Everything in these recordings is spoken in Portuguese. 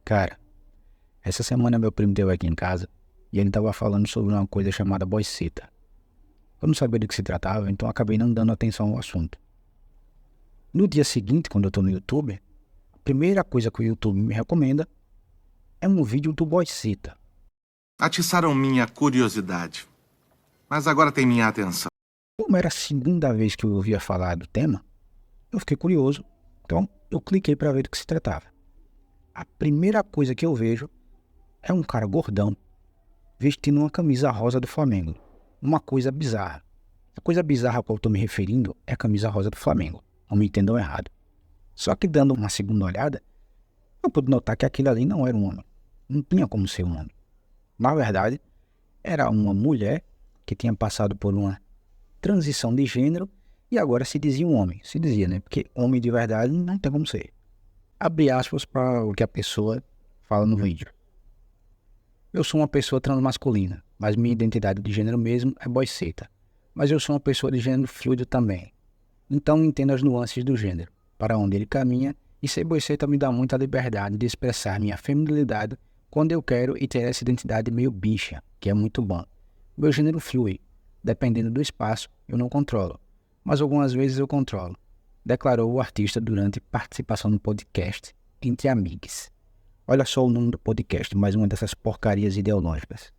Cara, essa semana meu primo esteve aqui em casa e ele tava falando sobre uma coisa chamada boiceta. Eu não sabia do que se tratava, então acabei não dando atenção ao assunto. No dia seguinte, quando eu tô no YouTube, a primeira coisa que o YouTube me recomenda é um vídeo do boiceta. Atiçaram minha curiosidade, mas agora tem minha atenção. Como era a segunda vez que eu ouvia falar do tema, eu fiquei curioso, então eu cliquei para ver do que se tratava. A primeira coisa que eu vejo é um cara gordão vestindo uma camisa rosa do Flamengo. Uma coisa bizarra. A coisa bizarra a qual eu estou me referindo é a camisa rosa do Flamengo. Não me entendam errado. Só que dando uma segunda olhada, eu pude notar que aquilo ali não era um homem. Não tinha como ser um homem. Na verdade, era uma mulher que tinha passado por uma transição de gênero e agora se dizia um homem. Se dizia, né? Porque homem de verdade não tem como ser. Abre aspas para o que a pessoa fala no vídeo. Eu sou uma pessoa transmasculina, mas minha identidade de gênero mesmo é boiceta. Mas eu sou uma pessoa de gênero fluido também. Então entendo as nuances do gênero, para onde ele caminha, e ser boiceta me dá muita liberdade de expressar minha feminilidade quando eu quero e ter essa identidade meio bicha, que é muito bom. Meu gênero flui. Dependendo do espaço, eu não controlo. Mas algumas vezes eu controlo, declarou o artista durante participação no podcast Entre Amigos. Olha só o nome do podcast, mais uma dessas porcarias ideológicas.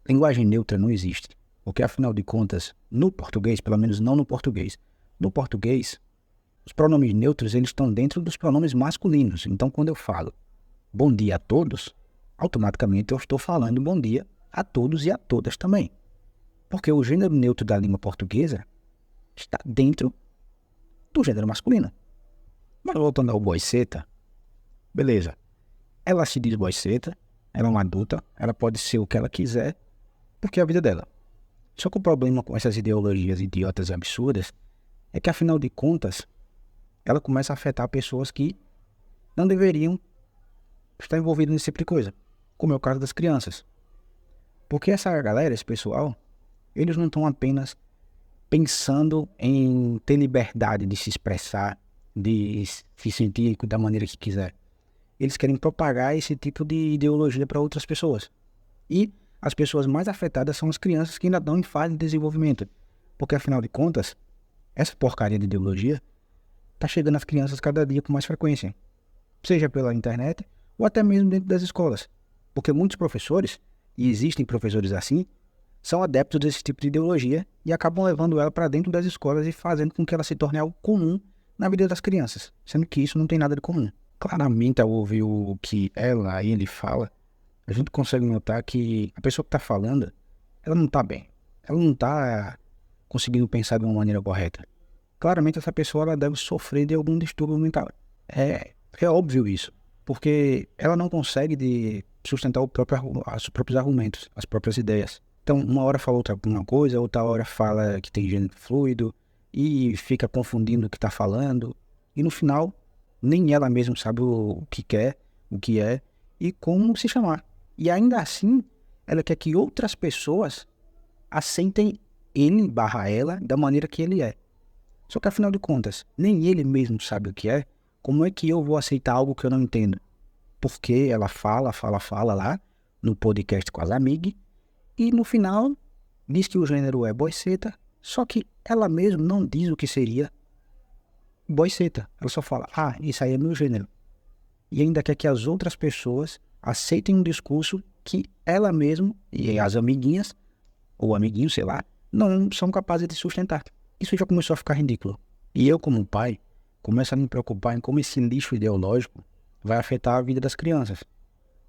Linguagem neutra não existe, porque afinal de contas, no português, pelo menos não no português, os pronomes neutros eles estão dentro dos pronomes masculinos. Então quando eu falo bom dia a todos, automaticamente eu estou falando bom dia a todos e a todas também. Porque o gênero neutro da língua portuguesa está dentro do gênero masculino. Mas voltando ao boiceta, beleza. Ela se diz boiceta, ela é uma adulta, ela pode ser o que ela quiser, porque é a vida dela. Só que o problema com essas ideologias idiotas e absurdas é que, afinal de contas, ela começa a afetar pessoas que não deveriam estar envolvidas nesse tipo de coisa, como é o caso das crianças. Porque essa galera, esse pessoal, eles não estão apenas pensando em ter liberdade de se expressar, de se sentir da maneira que quiser. Eles querem propagar esse tipo de ideologia para outras pessoas. E as pessoas mais afetadas são as crianças que ainda estão em fase de desenvolvimento. Porque, afinal de contas, essa porcaria de ideologia está chegando às crianças cada dia com mais frequência. Seja pela internet ou até mesmo dentro das escolas. Porque muitos professores, e existem professores assim, são adeptos desse tipo de ideologia e acabam levando ela para dentro das escolas e fazendo com que ela se torne algo comum na vida das crianças. Sendo que isso não tem nada de comum. Claramente, ao ouvir o que ele fala, a gente consegue notar que a pessoa que está falando, ela não está bem. Ela não está conseguindo pensar de uma maneira correta. Claramente, essa pessoa ela deve sofrer de algum distúrbio mental. É óbvio isso, porque ela não consegue sustentar os próprios argumentos, as próprias ideias. Então, uma hora fala uma coisa, outra hora fala que tem gênero fluido e fica confundindo o que está falando. E no final, nem ela mesma sabe o que quer, o que é e como se chamar. E ainda assim, ela quer que outras pessoas aceitem ele/ela da maneira que ele é. Só que afinal de contas, nem ele mesmo sabe o que é. Como é que eu vou aceitar algo que eu não entendo? Porque ela fala lá no podcast com as amigas e no final diz que o gênero é boiceta, só que ela mesma não diz o que seria boiceta. Ela só fala, isso aí é meu gênero. E ainda quer que as outras pessoas aceitem um discurso que ela mesma e as amiguinhas, ou amiguinhos, sei lá, não são capazes de sustentar. Isso já começou a ficar ridículo. E eu, como pai, começo a me preocupar em como esse lixo ideológico vai afetar a vida das crianças.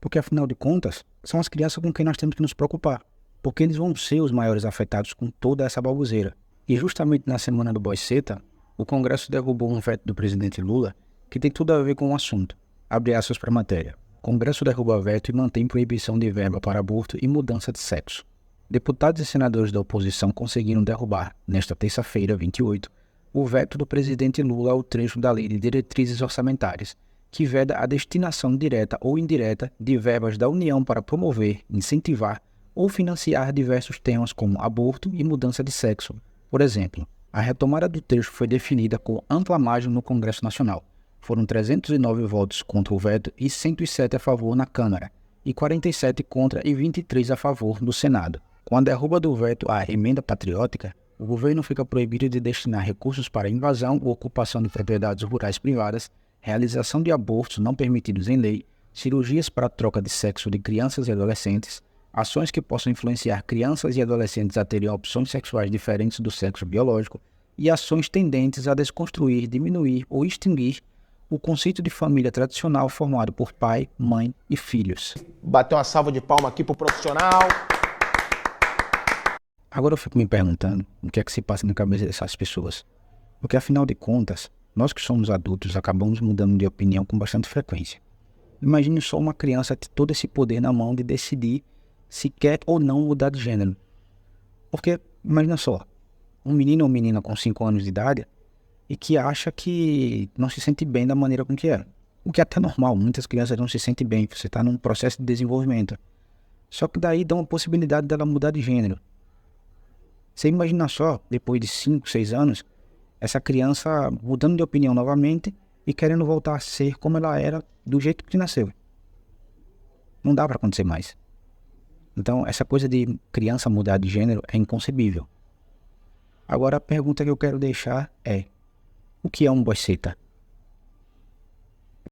Porque, afinal de contas, são as crianças com quem nós temos que nos preocupar. Porque eles vão ser os maiores afetados com toda essa baboseira. E justamente na semana do boiceta, o Congresso derrubou um veto do presidente Lula que tem tudo a ver com o assunto. Abre aspas para a matéria. Congresso derruba veto e mantém proibição de verba para aborto e mudança de sexo. Deputados e senadores da oposição conseguiram derrubar, nesta terça-feira, 28, o veto do presidente Lula ao trecho da Lei de Diretrizes Orçamentárias, que veda a destinação direta ou indireta de verbas da União para promover, incentivar ou financiar diversos temas como aborto e mudança de sexo. Por exemplo, a retomada do trecho foi definida com ampla margem no Congresso Nacional, Foram 309 votos contra o veto e 107 a favor na Câmara, e 47 contra e 23 a favor no Senado. Com a derruba do veto à emenda patriótica, o governo fica proibido de destinar recursos para invasão ou ocupação de propriedades rurais privadas, realização de abortos não permitidos em lei, cirurgias para troca de sexo de crianças e adolescentes, ações que possam influenciar crianças e adolescentes a terem opções sexuais diferentes do sexo biológico e ações tendentes a desconstruir, diminuir ou extinguir o conceito de família tradicional formado por pai, mãe e filhos. Bateu uma salva de palma aqui pro profissional. Agora eu fico me perguntando o que é que se passa na cabeça dessas pessoas. Porque afinal de contas, nós que somos adultos acabamos mudando de opinião com bastante frequência. Imagine só uma criança ter todo esse poder na mão de decidir se quer ou não mudar de gênero. Porque, imagina só, um menino ou menina com 5 anos de idade e que acha que não se sente bem da maneira com que é. O que é até normal, muitas crianças não se sentem bem, você está num processo de desenvolvimento. Só que daí dá uma possibilidade dela mudar de gênero. Você imagina só, depois de 5, 6 anos, essa criança mudando de opinião novamente e querendo voltar a ser como ela era do jeito que nasceu. Não dá para acontecer mais. Então, essa coisa de criança mudar de gênero é inconcebível. Agora, a pergunta que eu quero deixar é: o que é um boceta?